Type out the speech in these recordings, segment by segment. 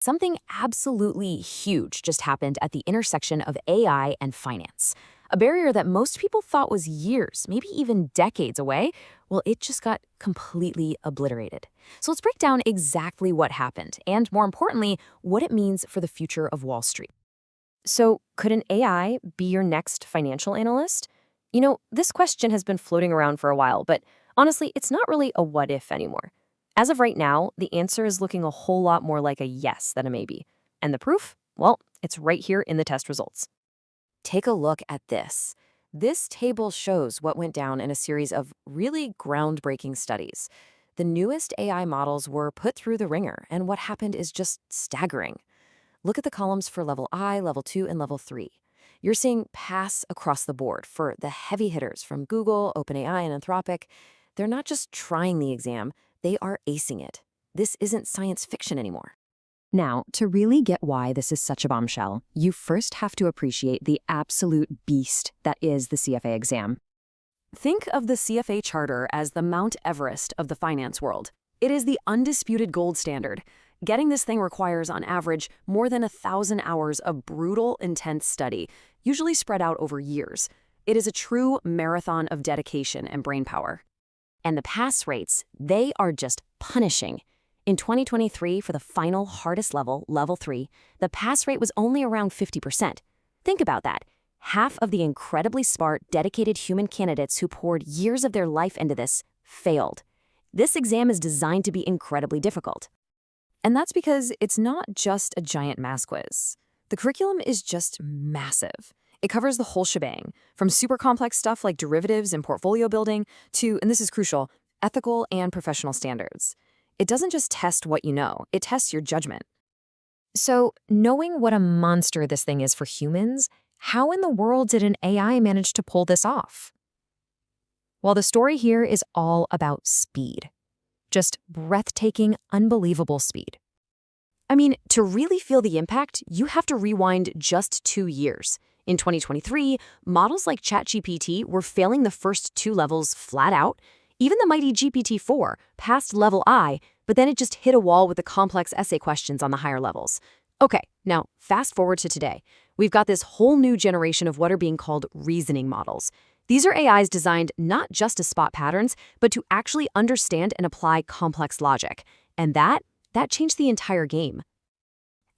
Something absolutely huge just happened at the intersection of AI and finance. A barrier that most people thought was years, maybe even decades away, well, it just got completely obliterated. So let's break down exactly what happened and, more importantly, what it means for the future of Wall Street. So, could an AI be your next financial analyst? This question has been floating around for a while, but honestly, it's not really a what if anymore. As of right now, the answer is looking a whole lot more like a yes than a maybe. And the proof? Well, it's right here in the test results. Take a look at this. This table shows what went down in a series of really groundbreaking studies. The newest AI models were put through the ringer, and what happened is just staggering. Look at the columns for level I, level 2, and level 3. You're seeing pass across the board for the heavy hitters from Google, OpenAI, and Anthropic. They're not just trying the exam, they are acing it. This isn't science fiction anymore. Now, to really get why this is such a bombshell, you first have to appreciate the absolute beast that is the CFA exam. Think of the CFA charter as the Mount Everest of the finance world. It is the undisputed gold standard. Getting this thing requires, on average, more than 1,000 hours of brutal, intense study, usually spread out over years. It is a true marathon of dedication and brainpower. And the pass rates, they are just punishing. In 2023, for the final hardest level, level 3, the pass rate was only around 50%. Think about that. Half of the incredibly smart, dedicated human candidates who poured years of their life into this failed. This exam is designed to be incredibly difficult. And that's because it's not just a giant math quiz. The curriculum is just massive. It covers the whole shebang, from super complex stuff like derivatives and portfolio building to, and this is crucial, ethical and professional standards. It doesn't just test what you know, it tests your judgment. So, knowing what a monster this thing is for humans, how in the world did an AI manage to pull this off? Well, the story here is all about speed. Just breathtaking, unbelievable speed. I mean, to really feel the impact, you have to rewind just 2 years. In 2023, models like ChatGPT were failing the first 2 levels flat out. Even the mighty GPT-4 passed level I, but then it just hit a wall with the complex essay questions on the higher levels. Okay, now fast forward to today. We've got this whole new generation of what are being called reasoning models. These are AIs designed not just to spot patterns, but to actually understand and apply complex logic. And that changed the entire game.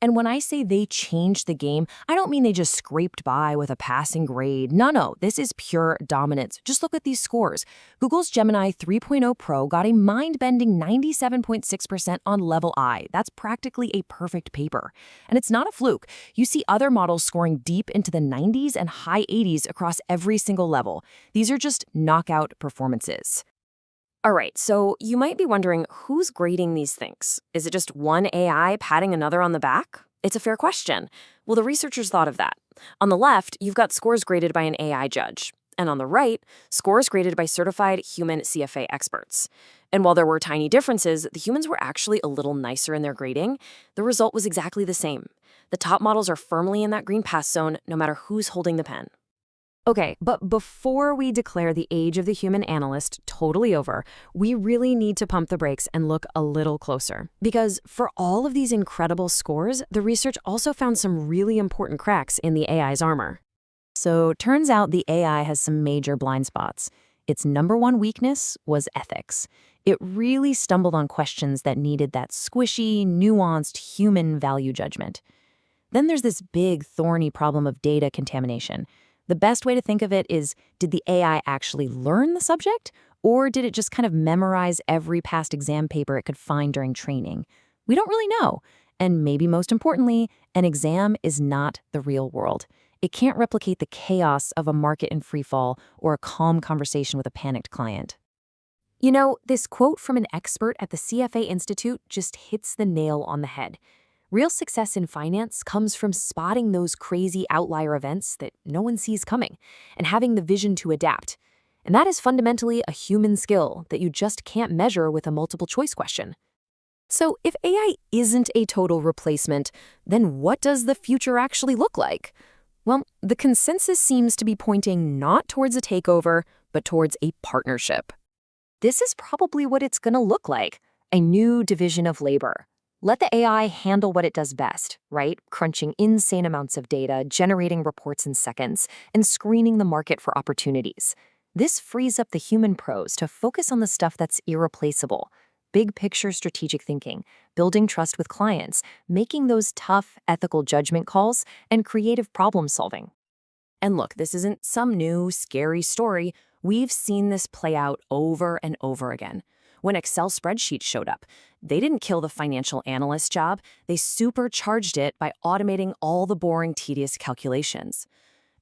And when I say they changed the game, I don't mean they just scraped by with a passing grade. No, this is pure dominance. Just look at these scores. Google's Gemini 3.0 Pro got a mind-bending 97.6% on level I. That's practically a perfect paper. And it's not a fluke. You see other models scoring deep into the 90s and high 80s across every single level. These are just knockout performances. All right, so you might be wondering, who's grading these things? Is it just one AI patting another on the back? It's a fair question. Well, the researchers thought of that. On the left, you've got scores graded by an AI judge. And on the right, scores graded by certified human CFA experts. And while there were tiny differences, the humans were actually a little nicer in their grading. The result was exactly the same. The top models are firmly in that green pass zone, no matter who's holding the pen. Okay, but before we declare the age of the human analyst totally over, we really need to pump the brakes and look a little closer. Because for all of these incredible scores, the research also found some really important cracks in the AI's armor. So turns out the AI has some major blind spots. Its number one weakness was ethics. It really stumbled on questions that needed that squishy, nuanced human value judgment. Then there's this big, thorny problem of data contamination. The best way to think of it is, did the AI actually learn the subject, or did it just kind of memorize every past exam paper it could find during training? We don't really know. And maybe most importantly, an exam is not the real world. It can't replicate the chaos of a market in freefall or a calm conversation with a panicked client. You know, this quote from an expert at the CFA Institute just hits the nail on the head. Real success in finance comes from spotting those crazy outlier events that no one sees coming and having the vision to adapt. And that is fundamentally a human skill that you just can't measure with a multiple choice question. So if AI isn't a total replacement, then what does the future actually look like? Well, the consensus seems to be pointing not towards a takeover, but towards a partnership. This is probably what it's going to look like, a new division of labor. Let the AI handle what it does best, right? Crunching insane amounts of data, generating reports in seconds, and screening the market for opportunities. This frees up the human pros to focus on the stuff that's irreplaceable. Big picture strategic thinking, building trust with clients, making those tough ethical judgment calls, and creative problem solving. And look, this isn't some new, scary story. We've seen this play out over and over again. When Excel spreadsheets showed up, they didn't kill the financial analyst job, they supercharged it by automating all the boring, tedious calculations.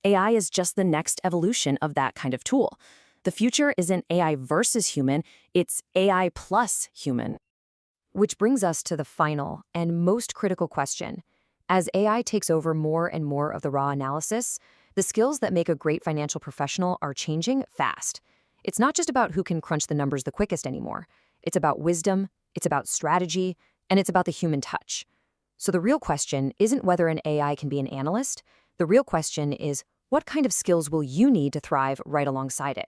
AI is just the next evolution of that kind of tool. The future isn't AI versus human, it's AI plus human. Which brings us to the final and most critical question. As AI takes over more and more of the raw analysis, the skills that make a great financial professional are changing fast. It's not just about who can crunch the numbers the quickest anymore. It's about wisdom, it's about strategy, and it's about the human touch. So the real question isn't whether an AI can be an analyst. The real question is, what kind of skills will you need to thrive right alongside it?